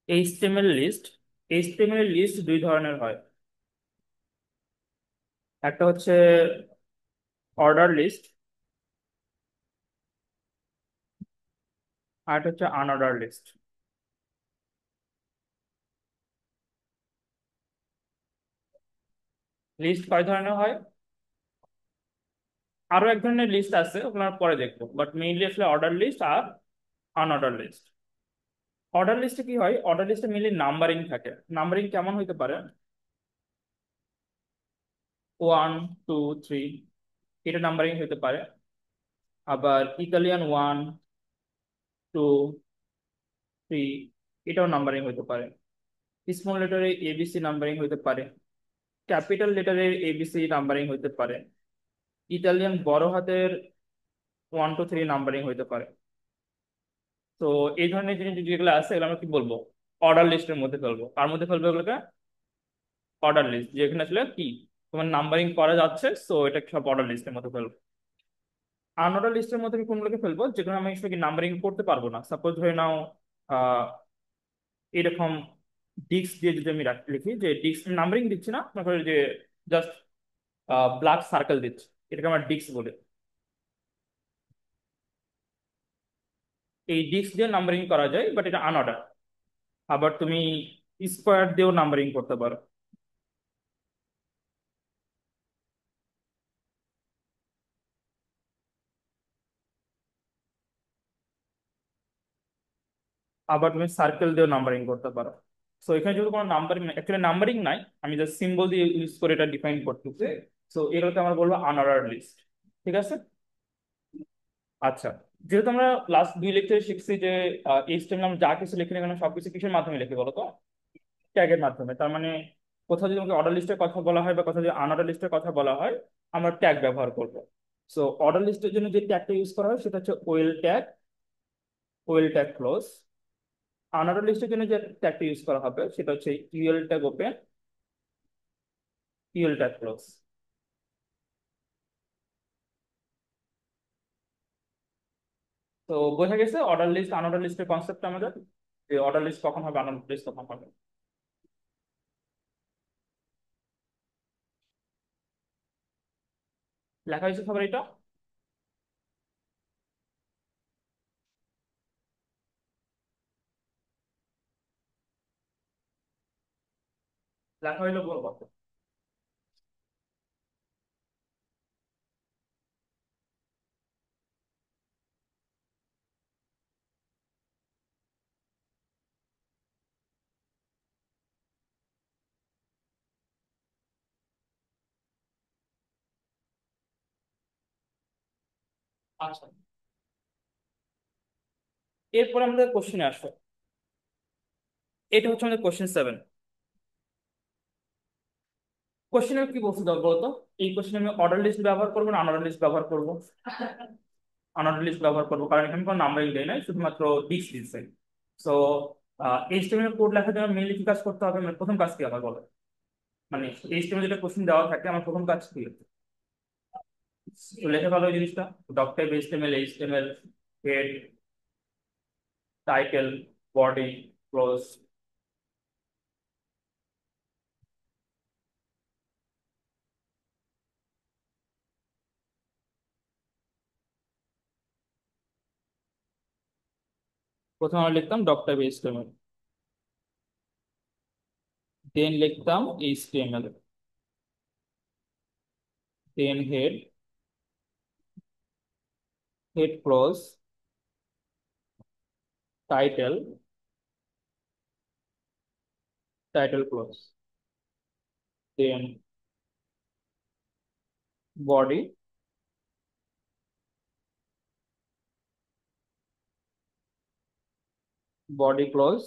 HTML list দুই ধরনের হয়। একটা হচ্ছে অর্ডার লিস্ট, আর একটা হচ্ছে আনঅর্ডার লিস্ট। লিস্ট কয় ধরনের হয়? আরো এক ধরনের লিস্ট আছে, ওগুলো আমরা পরে দেখবো, বাট মেইনলি আসলে অর্ডার লিস্ট আর আনঅর্ডার লিস্ট। অর্ডার লিস্টে কি হয়? অর্ডার লিস্টে মেইনলি নাম্বারিং থাকে। নাম্বারিং কেমন হইতে পারে? 1 2 3, এটা নাম্বারিং হইতে পারে। আবার ইতালিয়ান 1 2 3, এটাও নাম্বারিং হইতে পারে। স্মল লেটারে এবিসি নাম্বারিং হইতে পারে। ক্যাপিটাল লেটারের এবিসি নাম্বারিং হইতে পারে। ইতালিয়ান বড় হাতের 1 2 3 নাম্বারিং হইতে পারে। তো এই ধরনের জিনিস যেগুলো আছে এগুলো আমরা কি বলবো? অর্ডার লিস্টের মধ্যে ফেলবো। কার মধ্যে ফেলবো এগুলোকে? অর্ডার লিস্ট, যেখানে আসলে কি তোমার নাম্বারিং করা যাচ্ছে, সো এটা সব অর্ডার লিস্টের মধ্যে ফেলবো। আনঅর্ডার লিস্টের মধ্যে আমি কোনগুলোকে ফেলবো? যেখানে আমি আসলে কি নাম্বারিং করতে পারবো না। সাপোজ ধরে নাও আহ এরকম ডিস্ক দিয়ে যদি আমি লিখি যে ডিস্ক নাম্বারিং দিচ্ছি না, মনে করি যে জাস্ট ব্ল্যাক সার্কেল দিচ্ছি, এটাকে আমরা ডিস্ক বলি। এই ডিস্ক দিয়ে নাম্বারিং করা যায়, বাট এটা আনঅর্ডার। আবার তুমি স্কোয়ার দিয়েও নাম্বারিং করতে পারো। আবার তুমি সার্কেল দিয়েও নাম্বারিং করতে পারো। সো এখানে যদি কোনো নাম্বারিং অ্যাকচুয়ালি নাম্বারিং নাই, আমি জাস্ট সিম্বল দিয়ে ইউজ করে এটা ডিফাইন করতেছি। সো এগুলোকে আমরা বলবো আনঅর্ডার লিস্ট। ঠিক আছে। আচ্ছা, যেহেতু আমরা লাস্ট দুই লেকচারে শিখছি যে এইচটিএমএল আমরা যা কিছু লিখি না কেন সবকিছু কিসের মাধ্যমে লিখি বলো তো? ট্যাগের মাধ্যমে। তার মানে কোথাও যদি আমাকে অর্ডার লিস্টের কথা বলা হয় বা কোথাও যদি আনঅর্ডার লিস্টের কথা বলা হয়, আমরা ট্যাগ ব্যবহার করবো। সো অর্ডার লিস্টের জন্য যে ট্যাগটা ইউজ করা হয় সেটা হচ্ছে well tag, well tag close. Unorder লিস্টের জন্য যে ট্যাগটা ইউজ করা হবে সেটা হচ্ছে UL tag open, UL tag close. তো বোঝা গেছে অর্ডার লিস্ট আনঅর্ডার লিস্টের কনসেপ্ট আমাদের, যে অর্ডার লিস্ট কখন হবে, আনঅর্ডার লিস্ট কখন হবে। লেখা হয়েছে সবার এটা? লেখা হইলো বলবো। আচ্ছা, এরপরে আমাদের কোশ্চেনে আসো। এটা হচ্ছে আমাদের কোশ্চেন 7। কোশ্চেনে কি বলছি দাও বলতো? এই কোশ্চেনে আমি অর্ডার লিস্ট ব্যবহার করবো না আনঅর্ডার লিস্ট ব্যবহার করবো? আনঅর্ডার লিস্ট ব্যবহার করবো, কারণ এখানে কোনো নাম্বারিং দেয় নাই, শুধুমাত্র ডিস্ক দিচ্ছে। সো এইচটিএমএল কোড লেখার জন্য মেইনলি কি কাজ করতে হবে? মানে প্রথম কাজ কি আমার বলো? মানে এইচটিএমএল যেটা কোশ্চেন দেওয়া থাকে, আমার প্রথম কাজ কি? তো লেখা ভালো এই জিনিসটা। Doc type HTML, HTML head, title, body, close. প্রথমে আমরা লিখতাম ডক টাইপ এইচটিএমএল, দেন লিখতাম HTML, then head, head close, title, title close, then body, body close,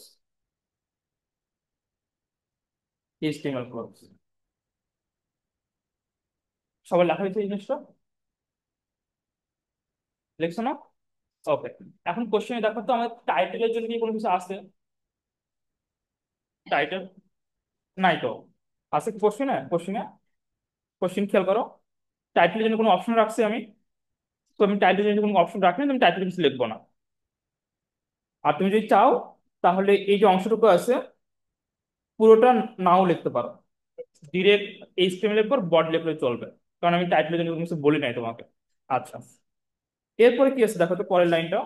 HTML close. সবাই লেখা হয়েছে এই জিনিসটা? লিখছো না? ওকে। এখন কোশ্চেনে দেখো তো আমাদের টাইটেলের জন্য কি কোনো কিছু আছে? টাইটেল নাই তো। আছে কি কোশ্চেনে? কোশ্চেনে কোশ্চেন খেয়াল করো। টাইটেলের জন্য কোনো অপশন রাখছি আমি? তো আমি টাইটেলের জন্য কোনো অপশন রাখিনি, তুমি টাইটেল কিছু লিখবো না। আর তুমি যদি চাও তাহলে এই যে অংশটুকু আছে পুরোটা নাও লিখতে পারো, ডিরেক্ট এইচটিএমএল এর পর বডি লিখলে চলবে, কারণ আমি টাইটেলের জন্য কোনো কিছু বলি নাই তোমাকে। আচ্ছা, এরপরে কি আছে দেখো তো পরের লাইনটা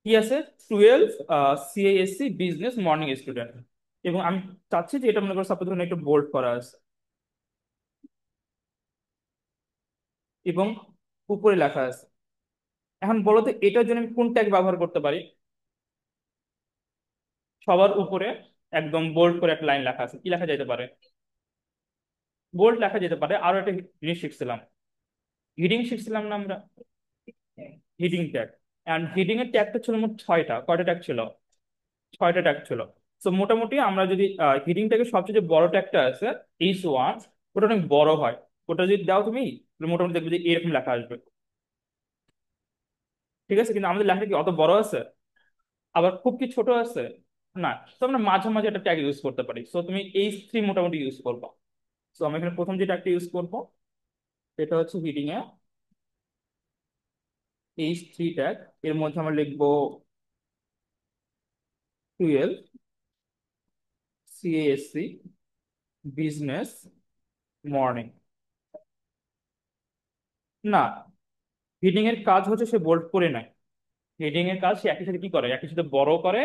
কি আছে। 12 সিএএসসি বিজনেস মর্নিং স্টুডেন্ট, এবং আমি চাচ্ছি যে এটা মনে করো সাপোজ ধরুন একটু বোল্ড করা আছে এবং উপরে লেখা আছে। এখন বলো তো এটার জন্য আমি কোন ট্যাগ ব্যবহার করতে পারি। সবার উপরে একদম বোল্ড করে একটা লাইন লেখা আছে, কি লেখা যেতে পারে? বোল্ড লেখা যেতে পারে। আরো একটা জিনিস শিখছিলাম, হিডিং শিখছিলাম না আমরা, হিডিং ট্যাগ। এন্ড হিডিং এর ট্যাগটা ছিল মোট ছয়টা, কয়টা ট্যাগ ছিল? ছয়টা ট্যাগ ছিল। তো মোটামুটি আমরা যদি হিডিং ট্যাগের সবচেয়ে যে বড় ট্যাগটা আছে H1, ওটা অনেক বড় হয়। ওটা যদি দাও তুমি, তাহলে মোটামুটি দেখবে যে এরকম লেখা আসবে। ঠিক আছে, কিন্তু আমাদের লেখাটা কি অত বড় আছে? আবার খুব কি ছোট আছে? না। তো আমরা মাঝে মাঝে একটা ট্যাগ ইউজ করতে পারি। সো তুমি H3 মোটামুটি ইউজ করবা। সো আমি এখানে প্রথম যে ট্যাগটা ইউজ করবো সেটা হচ্ছে হিডিং এ H3 ট্যাগ। এর মধ্যে আমরা লিখবো 12 সিএএসসি বিজনেস মর্নিং। না, হিডিং এর কাজ হচ্ছে সে বোল্ড করে নেয়। হেডিং এর কাজ সে একই সাথে কি করে, একই সাথে বড় করে,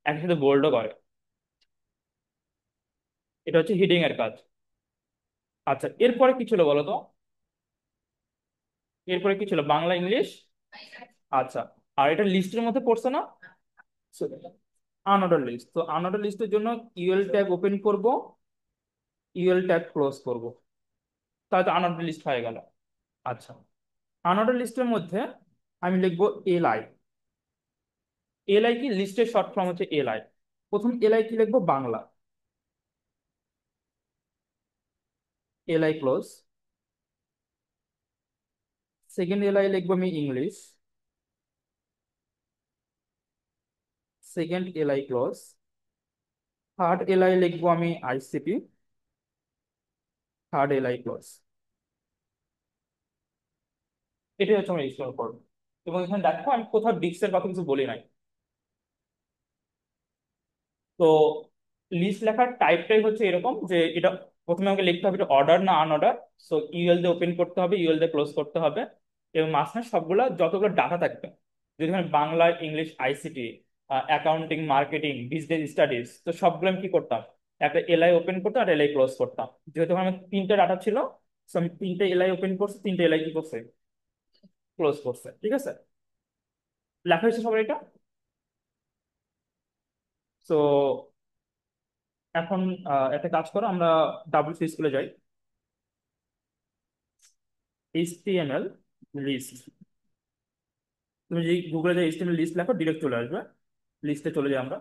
একই সাথে বোল্ডও করে। এটা হচ্ছে হিডিং এর কাজ। আচ্ছা, এরপরে কি ছিল বলো তো? এরপরে কি ছিল, বাংলা ইংলিশ। আচ্ছা, আর এটা লিস্টের মধ্যে পড়ছে না? Unorder list. তো আনঅর্ডার লিস্টের জন্য ইউএল ট্যাগ ওপেন করব, ইউএল ট্যাগ ক্লোজ করব, তাহলে তো আনঅর্ডার লিস্ট হয়ে গেল। আচ্ছা, আনঅর্ডার লিস্টের মধ্যে আমি লিখবো এলআই। এলআই কি, লিস্টের শর্ট ফর্ম হচ্ছে এলআই। প্রথম এলআই কি লিখবো, Bangla, LI close. Second LI লিখবো আমি English, second LI close. Third LI লিখবো আমি আইসিটি, থার্ড এলআই ক্লোজ। এটাই হচ্ছে আমার ইনস্টল করবো। এবং এখানে দেখো আমি কোথাও ডিস্কের কথা কিছু বলি নাই। তো লিস্ট লেখার টাইপটাই হচ্ছে এরকম যে এটা প্রথমে আমাকে লিখতে হবে এটা অর্ডার না আনঅর্ডার। সো ইউএল দিয়ে ওপেন করতে হবে, ইউএল দিয়ে ক্লোজ করতে হবে, এবং মাঝখানে সবগুলা যতগুলো ডাটা থাকবে, যদি এখানে Bangla English ICT accounting marketing business studies, তো সবগুলো আমি কি করতাম, একটা এলআই ওপেন করতাম আর এলআই ক্লোজ করতাম। যেহেতু আমার তিনটা ডাটা ছিল, so আমি তিনটে এলআই ওপেন করছি, তিনটে এলআই কি করছে, ক্লোজ করছে। ঠিক আছে, লেখা হয়েছে সবার এটা। তো এখন একটা কাজ করো, আমরা ডাব্লিউসি স্কুলে যাই। এইচটিএমএল লিস্ট, তুমি যদি গুগলে যে এইচটিএমএল লিস্ট লেখো ডিরেক্ট চলে আসবে। লিস্টে চলে যাই আমরা।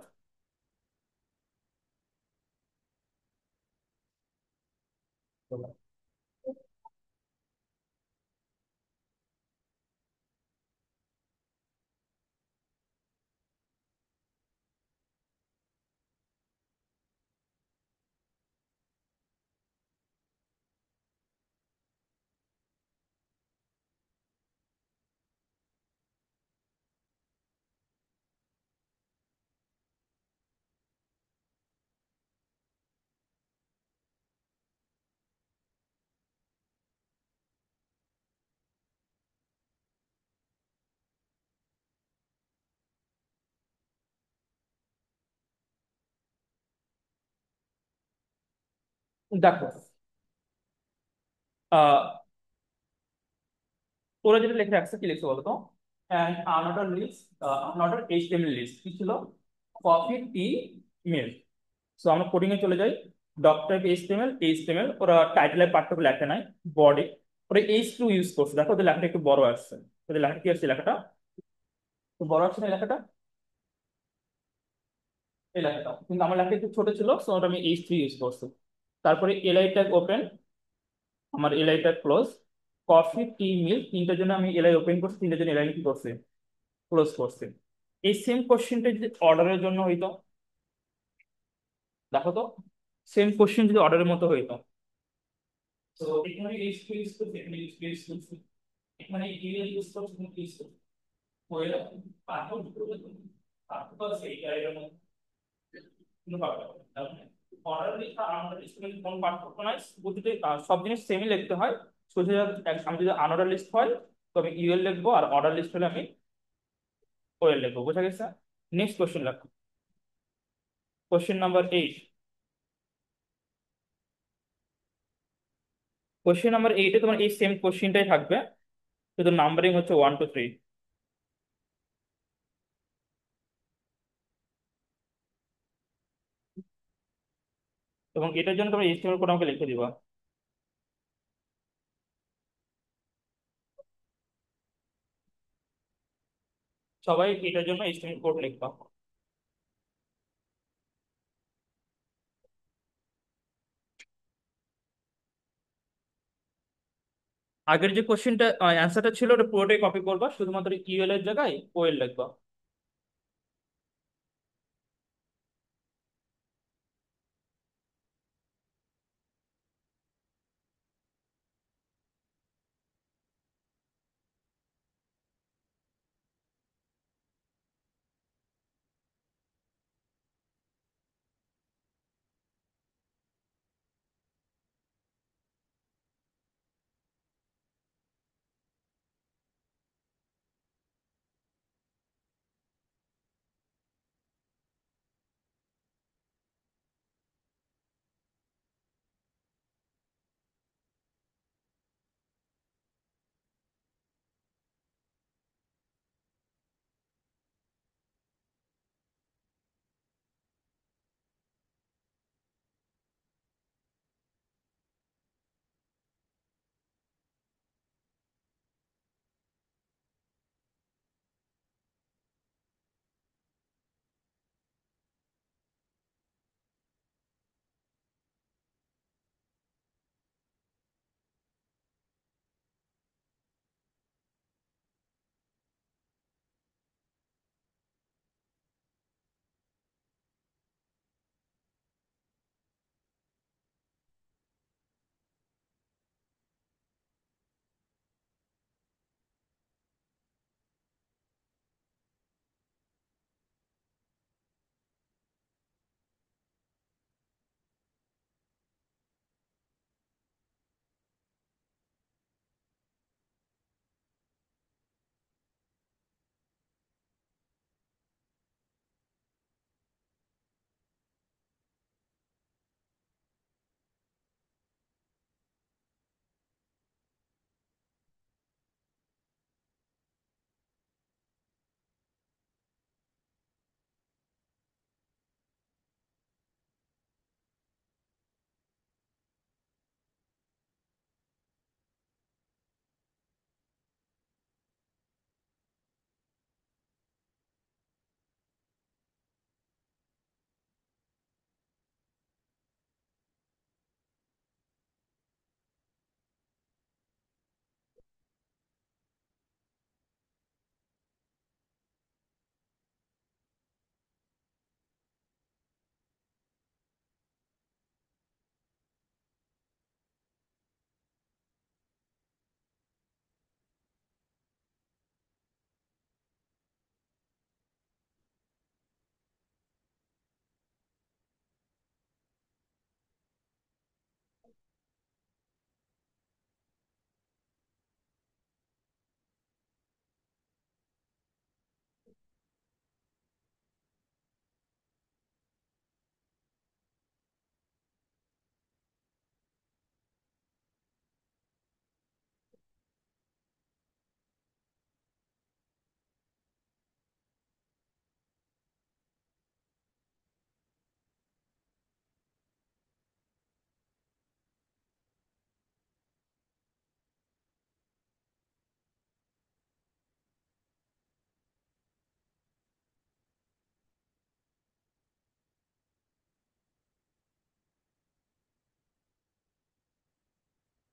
দেখো, আহ তোরা যেটা লিখে রাখছে কি লিখছে বলতো, and unorder list, unorder HTML list কি ছিল, কফি টি মিল্ক। সো আমরা কোডিং এ চলে যাই। ডক টাইপ এইচটিএমএল, এইচটিএমএল ওরা টাইটেলের পার্টটুকু লেখে নাই, বডি ওরা H2 ইউজ করছে। দেখো ওদের লেখাটা একটু বড় আসছে, ওদের লেখাটা কি আসছে, লেখাটা তো বড় আসছে না এই লেখাটা, এই লেখাটা কিন্তু আমার লেখাটা একটু ছোট ছিল, সো ওটা আমি H3 ইউজ করছি। তারপরে এলআই ট্যাগ ওপেন, আমার LI tag close. Coffee tea milk তিনটার জন্য আমি এলআই ওপেন করছি, তিনটার জন্য এলআই কি করছি, ক্লোজ করছি। এই সেম কোশ্চেনটা যদি অর্ডারের জন্য হইতো, দেখো তো, সেম কোশ্চেন যদি অর্ডারের মতো হইতো, তো এখানে এইচ টু ইউজ করছি, এখানে এইচ টু ইউজ করছি, এখানে ইউএল ইউজ করছি, এখানে ইউজ করছি। কোয়েল পাথর পাথর সেইটা এরকম কোনো পার্থক্য নেই। অর্ডার লিস্ট আর আনঅর্ডার লিস্ট কোনো পার্থক্য নাই, প্রতিটি সব জিনিস সেমই লিখতে হয়। সোজা আমি যদি আনঅর্ডার লিস্ট হয় তো আমি ইউএল লিখবো, আর অর্ডার লিস্ট হলে আমি ওয়েল লিখবো। বোঝা গেছে? নেক্সট কোশ্চেন লেখো। Question number 8। কোশ্চেন নাম্বার 8-এ তোমার এই সেম কোশ্চেনটাই থাকবে, শুধু নাম্বারিং হচ্ছে 1 to 3। এবং এটার জন্য তোমার এইচটিএমএল কোড আমাকে লিখে দিবা। সবাই এটার জন্য এইচটিএমএল কোড লিখবা। আগের যে কোশ্চেনটা অ্যান্সারটা ছিল ওটা পুরোটাই কপি করবা, শুধুমাত্র ইউএল এর জায়গায় ওয়েল লিখবা।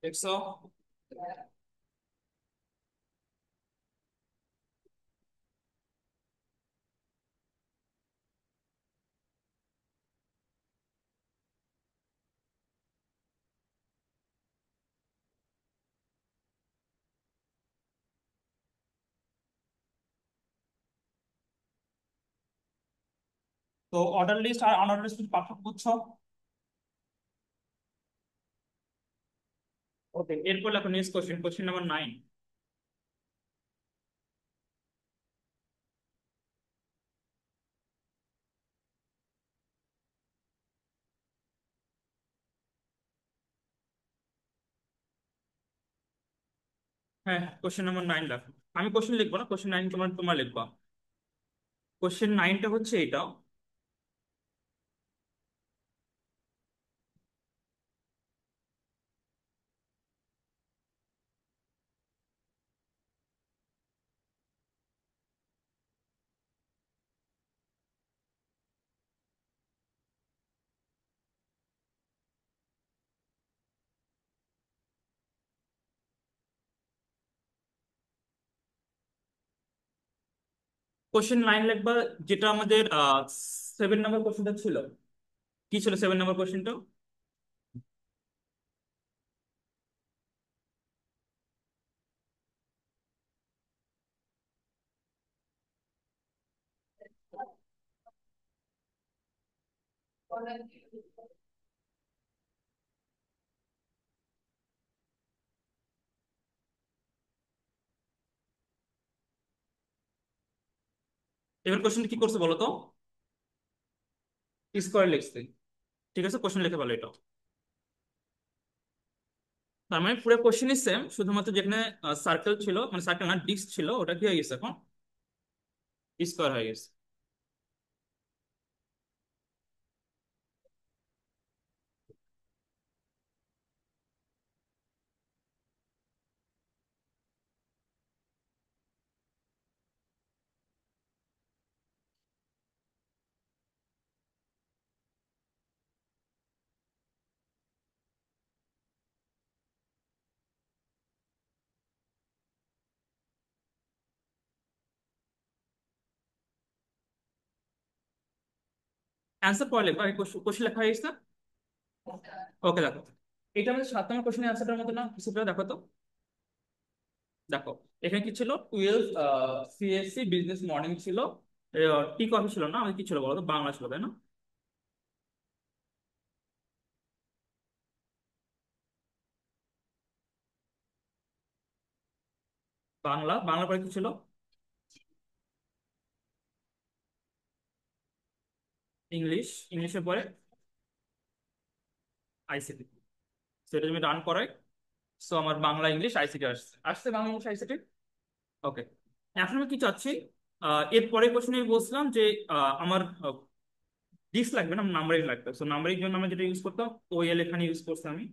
দেখছো? তো অর্ডার লিস্ট আর আনঅর্ডার লিস্ট পার্থক্য বুঝছো? ওকে, এরপর লেখো নেক্সট কোশ্চেন, কোশ্চেন নাম্বার 9। হ্যাঁ, কোশ্চেন নাম্বার 9 লেখো। আমি কোশ্চেন লিখবো না, কোশ্চেন 9 তোমার তোমার লিখবা। কোশ্চেন 9টা হচ্ছে এটা। কোশ্চেন 9 লিখবা, যেটা আমাদের 7 নম্বর কোশ্চেনটা ছিল। কি ছিল 7 নম্বর কোশ্চেনটা? এবার কোশ্চেন কি করছে বলো তো? স্কোয়ার লিখছে। ঠিক আছে, কোশ্চেন লিখে ভালো এটা। তার মানে পুরো কোশ্চেনই সেম, শুধুমাত্র যেখানে সার্কেল ছিল, মানে সার্কেল না ডিস্ক ছিল, ওটা কি হয়ে গেছে এখন? স্কোয়ার হয়ে গেছে। অ্যান্সার পরে লিখবা, কোশ্চেন লেখা হয়ে গেছে। ওকে, দেখো, এটা আমাদের 7 নম্বর কোশ্চেনের অ্যান্সারটার মতো না কিছুটা? দেখো তো, দেখো, এখানে কি ছিল? 12 সিএসসি বিজনেস মর্নিং ছিল। টি কফি ছিল না, আমাদের কি ছিল বলো তো? বাংলা ছিল, তাই না? বাংলা, বাংলা পরে কি ছিল? ইংলিশ, ইংলিশের পরে আইসিটি। সেটা তুমি রান করাই। সো আমার বাংলা ইংলিশ আইসিটি আসছে, আসছে বাংলা ইংলিশ আইসিটি। ওকে, এখন আমি কি চাচ্ছি, এর পরে কোশ্চেনে আমি বলছিলাম যে আমার ডিস্ক লাগবে না, নাম্বারিং লাগবে। সো নাম্বারিং জন্য আমরা যেটা ইউজ করতাম, ওএল এখানে ইউজ করছি আমি।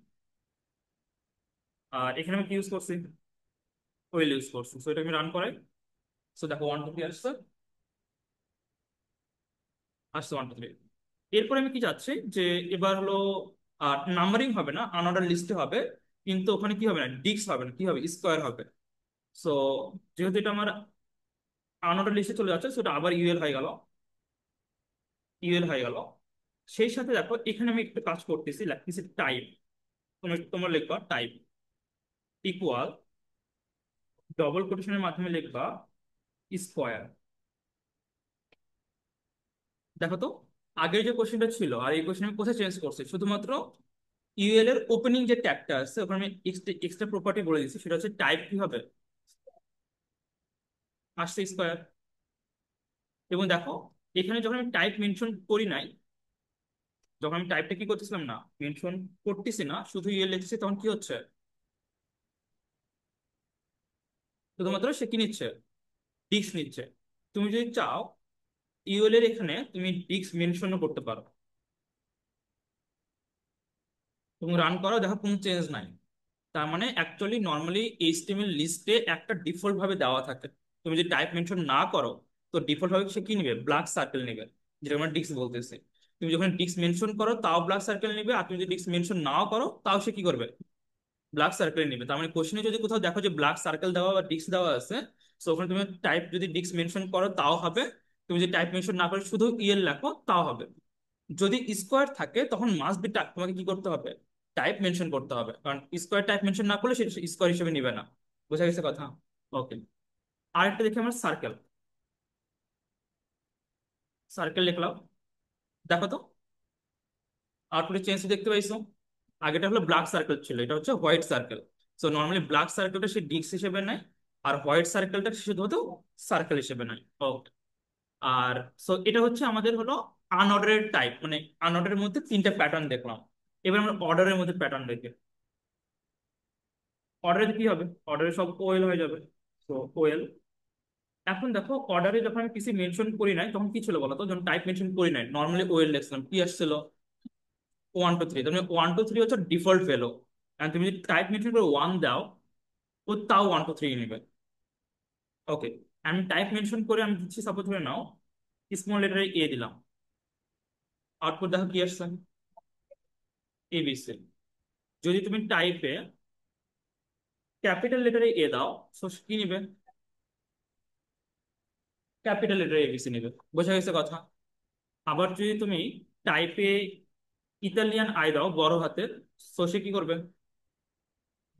আর এখানে আমি কি ইউজ করছি? ওএল ইউজ করছি। সো এটা আমি রান করাই। সো দেখো 1 2 3 আসছে, আসছে 1 2 3। এরপরে আমি কি চাচ্ছি যে এবার হলো নাম্বারিং হবে না, আনঅর্ডার লিস্টে হবে। কিন্তু ওখানে কি হবে না, ডিস্ক হবে না, কি হবে? স্কোয়ার হবে। সো যেহেতু এটা আমার আনঅর্ডার লিস্টে চলে যাচ্ছে, সেটা আবার ইউএল হয়ে গেল, ইউএল হয়ে গেল। সেই সাথে দেখো এখানে আমি একটু কাজ করতেছি, লিখতেছি টাইপ। তোমার লিখবা টাইপ ইকুয়াল, ডবল কোটেশনের মাধ্যমে লিখবা স্কোয়ার। দেখো তো, আগের যে কোশ্চেনটা ছিল আর এই কোশ্চেন আমি কোথায় চেঞ্জ করছি? শুধুমাত্র ইউএল এর ওপেনিং যে ট্যাগটা আছে ওখানে আমি এক্সট্রা প্রপার্টি বলে দিচ্ছি, সেটা হচ্ছে টাইপ কি হবে, আসছে স্কোয়ার। এবং দেখো, এখানে যখন আমি টাইপ মেনশন করি নাই, যখন আমি টাইপটা কি করতেছিলাম না, মেনশন করতেছি না, শুধু ইউএল লিখতেছি, তখন কি হচ্ছে? শুধুমাত্র সে কি নিচ্ছে? ডিস্ক নিচ্ছে। তুমি যদি চাও, ইউএল এর এখানে তুমি ডিস্ক মেনশনও করতে পারো। তুমি রান করো, দেখো কোনো চেঞ্জ নাই। তার মানে অ্যাকচুয়ালি নর্মালি এইচটিএমএল লিস্টে একটা ডিফল্ট ভাবে দেওয়া থাকে। তুমি যদি টাইপ মেনশন না করো, তো ডিফল্ট ভাবে সে কি নিবে? ব্ল্যাক সার্কেল নিবে, যেটা আমরা ডিস্ক বলতেছি। তুমি যখন ডিস্ক মেনশন করো তাও ব্ল্যাক সার্কেল নিবে, আর তুমি যদি ডিস্ক মেনশন নাও করো তাও সে কি করবে? ব্ল্যাক সার্কেল নিবে। তার মানে কোশ্চেনে যদি কোথাও দেখো যে ব্ল্যাক সার্কেল দেওয়া বা ডিস্ক দেওয়া আছে, তো ওখানে তুমি টাইপ যদি ডিস্ক মেনশন করো তাও হবে। তুমি যদি টাইপ মেনশন না করে শুধু ইএল লেখো তাও হবে। যদি স্কোয়ার থাকে তখন মাস্ট বি, তোমাকে কি করতে হবে? টাইপ মেনশন করতে হবে, কারণ স্কোয়ার টাইপ মেনশন না করলে সেটা স্কোয়ার হিসেবে নিবে না। বোঝা গেছে কথা? ওকে, আরেকটা দেখি, আমার সার্কেল। সার্কেল লিখলাম। দেখো তো, আউটপুটে চেঞ্জ দেখতে পাইছো? আগেটা হলো ব্ল্যাক সার্কেল ছিল, এটা হচ্ছে white circle. So normally black সার্কেলটা সে ডিস্ক হিসেবে নেয়, আর হোয়াইট সার্কেলটা শুধুমাত্র সার্কেল হিসেবে নেয়। ওকে। আর সো এটা হচ্ছে আমাদের হলো আনঅর্ডারের টাইপ, মানে আনঅর্ডারের মধ্যে তিনটা প্যাটার্ন দেখলাম। এবার আমরা অর্ডারের মধ্যে প্যাটার্ন দেখি। অর্ডারে কি হবে? অর্ডারে সব ওয়েল হয়ে যাবে। তো ওয়েল। এখন দেখো, অর্ডারে যখন আমি কিছু মেনশন করি নাই তখন কি ছিল বলো তো? যখন টাইপ মেনশন করি নাই, নর্মালি ওয়েল লিখছিলাম, কি আসছিল? 1 2 3। তুমি 1 2 3 হচ্ছে ডিফল্ট ভ্যালু। আর তুমি যদি টাইপ মেনশন করে 1 দাও, ও তাও 1 2 3 নেবে। ওকে। আমি টাইপ মেনশন করে আমি দিচ্ছি, সাপোজ ধরে নাও স্মল লেটারে এ দিলাম, আউটপুট দেখো কি আসছে? এবিসি। যদি তুমি টাইপে ক্যাপিটাল লেটারে এ দাও, তো কি নিবে? ক্যাপিটাল লেটারে এবিসি নিবে। বোঝা গেছে কথা? আবার যদি তুমি টাইপে ইতালিয়ান আই দাও বড় হাতের, তো সে কি করবে?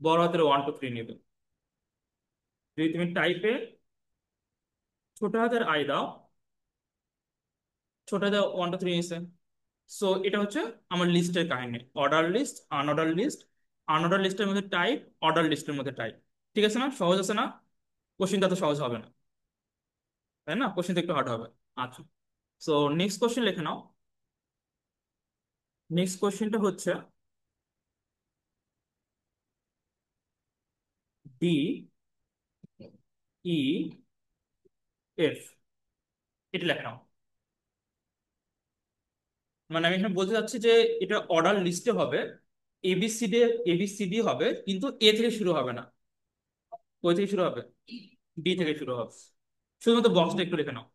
বড় হাতের 1 2 3 নেবে। যদি তুমি টাইপে ছোট হাতের আই দাও, ছোট হাতের 1 2 3 নিছে। সো এটা হচ্ছে আমার লিস্টের কাহিনী, order list, unorder list, unorder লিস্টের মধ্যে টাইপ, অর্ডার লিস্টের মধ্যে টাইপ। ঠিক আছে না? সহজ আছে না? কোশ্চিনটা তো সহজ হবে না, তাই না? কোশ্চিন তো একটু হার্ড হবে। আচ্ছা। সো নেক্সট কোশ্চেন লিখে নাও। নেক্সট কোশ্চেনটা হচ্ছে ডি ই এফ, এটা লেখা নাও। মানে আমি এখানে বলতে চাচ্ছি যে এটা অর্ডার লিস্টে হবে, এবিসিডি, এবিসিডি হবে, কিন্তু এ থেকে শুরু হবে না। কই থেকে শুরু হবে? ডি থেকে শুরু হবে। শুধুমাত্র বক্সটা একটু লিখে নাও।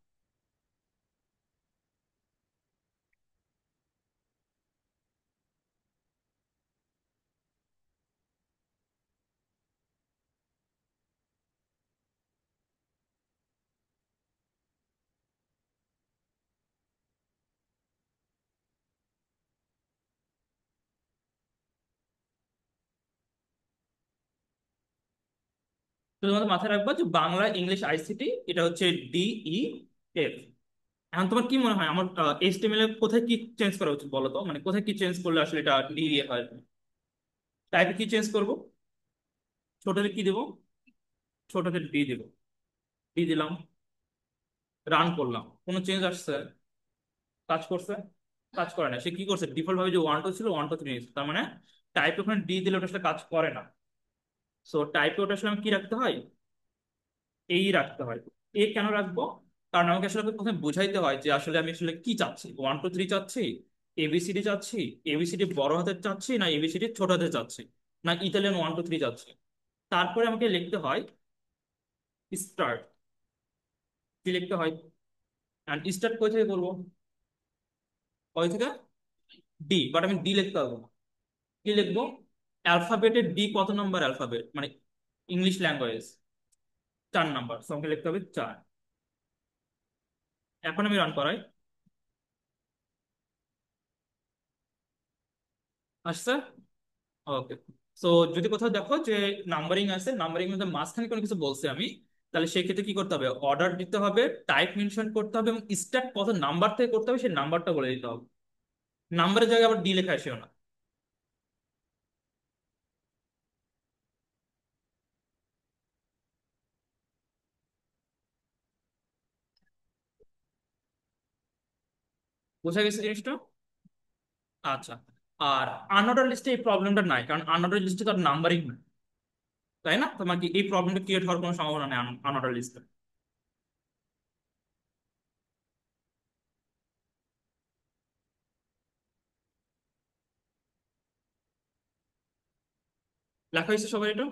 শুধুমাত্র মাথায় রাখবা যে বাংলা ইংলিশ আইসিটি এটা হচ্ছে ডিই এফ। এখন তোমার কি মনে হয় আমার এইচটিএমএল এর কোথায় কি চেঞ্জ করা উচিত বলো তো? মানে কোথায় কি চেঞ্জ করলে আসলে এটা ডিই হয়? টাইপে কি চেঞ্জ করব? ছোটতে কি দেবো? ছোটতে ডি দেব। ডি দিলাম, রান করলাম, কোনো চেঞ্জ আসছে? কাজ করছে? কাজ করে না। সে কি করছে? ডিফল্ট ভাবে যে 1 2 ছিল 1 2 3 তার মানে টাইপ ওখানে ডি দিলে ওটা আসলে কাজ করে না। সো টাইপে ওটা আসলে আমি কি রাখতে হয়? এই রাখতে হয়। এ কেন রাখবো? কারণ আমাকে আসলে প্রথমে বোঝাইতে হয় যে আসলে আমি আসলে কি চাচ্ছি, 1 2 3 চাচ্ছি, এবিসিডি চাচ্ছি, এবিসিডি বড় হাতের চাচ্ছি, না এবিসিডি ছোট হাতের চাচ্ছি, না ইতালিয়ান 1 2 3 চাচ্ছি। তারপরে আমাকে লিখতে হয় স্টার্ট। কি লিখতে হয়? স্টার্ট কই থেকে করবো? কই থেকে? ডি। বাট আমি ডি লিখতে পারবো না। কি লিখবো? অ্যালফাবেটের ডি কত নম্বর অ্যালফাবেট, মানে ইংলিশ ল্যাঙ্গুয়েজ? 4 নাম্বার। সো আমাকে লিখতে হবে 4। এখন আমি রান করাই। আসছে? ওকে। সো যদি কোথাও দেখো যে নাম্বারিং আছে, নাম্বারিং মধ্যে মাঝখানে কোনো কিছু বলছে আমি, তাহলে সেই ক্ষেত্রে কি করতে হবে? অর্ডার দিতে হবে, টাইপ মেনশন করতে হবে, এবং স্টার্ট কত নাম্বার থেকে করতে হবে সেই নাম্বারটা বলে দিতে হবে। নাম্বারের জায়গায় আবার ডি লেখা আসেও না। বোঝা গেছে জিনিসটা? আচ্ছা। আর আনঅর্ডার লিস্টে এই প্রবলেমটা নাই, কারণ আনঅর্ডার লিস্টে তো নাম্বারিং নাই, তাই না? তোমার কি এই প্রবলেমটা ক্রিয়েট হওয়ার কোনো সম্ভাবনা নেই আনঅর্ডার লিস্টে? লেখা হয়েছে সবাই এটা?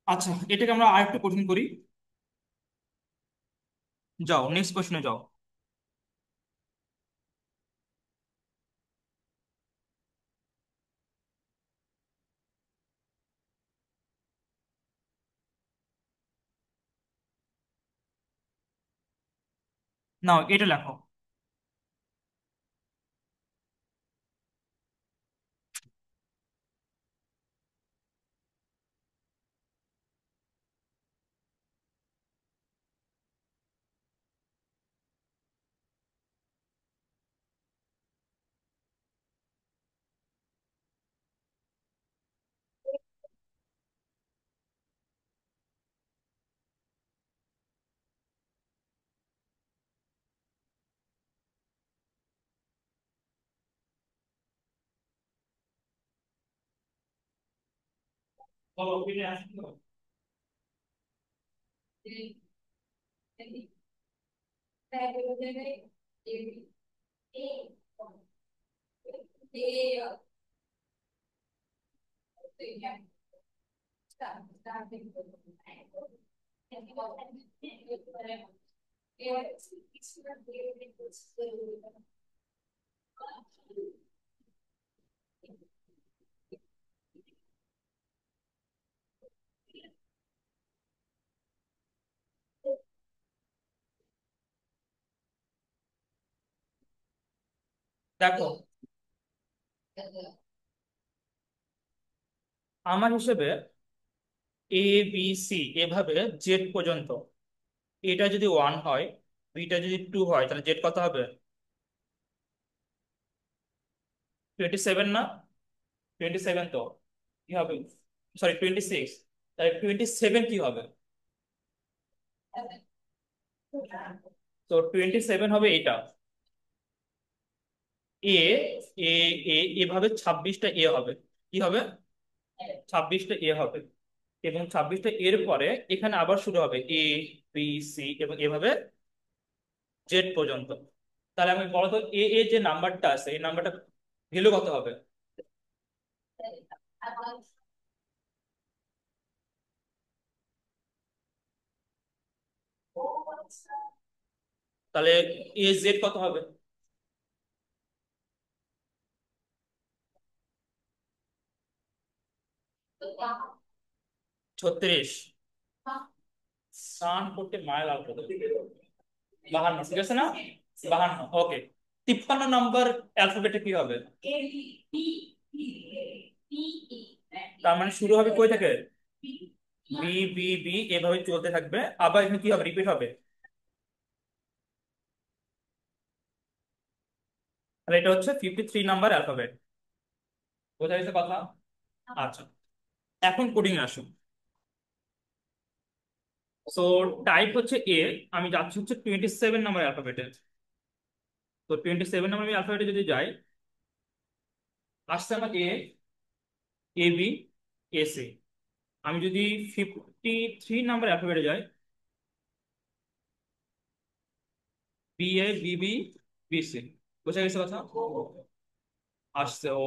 আচ্ছা, এটাকে আমরা আরেকটু কঠিন করি। যাও, নেক্সট কোশ্চেনে যাও। নাও এটা লেখো। দেখো, আমার হিসেবে এ বি সি এভাবে জেড পর্যন্ত, এটা যদি 1 হয়, বিটা যদি 2 হয়, তাহলে জেড কত হবে? 27 না? 27 তো কি হবে? সরি, 26। তাহলে 27 কি হবে? তো 27 হবে এটা। এ এ এ এভাবে 26টা এ হবে। কি হবে? 26টা এ হবে। এবং 26টা এর পরে এখানে আবার শুরু হবে এ বি সি এবং এভাবে জেড পর্যন্ত। তাহলে আমি বলতো, এ এ যে নাম্বারটা আছে, এই নাম্বারটা ভ্যালু কত হবে? তাহলে এ জেড কত হবে? 36। স্নান করতে মায়া লাগবে তো। 52, ঠিক আছে না? 52, ওকে। 53 নম্বর অ্যালফাবেটে কি হবে? তার মানে শুরু হবে কই থেকে? বি বি বি এভাবে চলতে থাকবে, আবার এখানে কি হবে, রিপিট হবে। তাহলে এটা হচ্ছে 53 নাম্বার অ্যালফাবেট। বোঝা গেছে কথা? আচ্ছা, এখন কোডিং আসুন। সো টাইপ হচ্ছে এ, আমি যাচ্ছি হচ্ছে 27 নাম্বার অ্যালফাবেটে। তো 27 নাম্বার অ্যালফাবেটে যদি যাই, আসছে আমার এ, এ বি, এ সি। আমি যদি 53 নাম্বার অ্যালফাবেটে যাই, B A, B B, B C. বোঝা গেছে কথা? আসছে ও।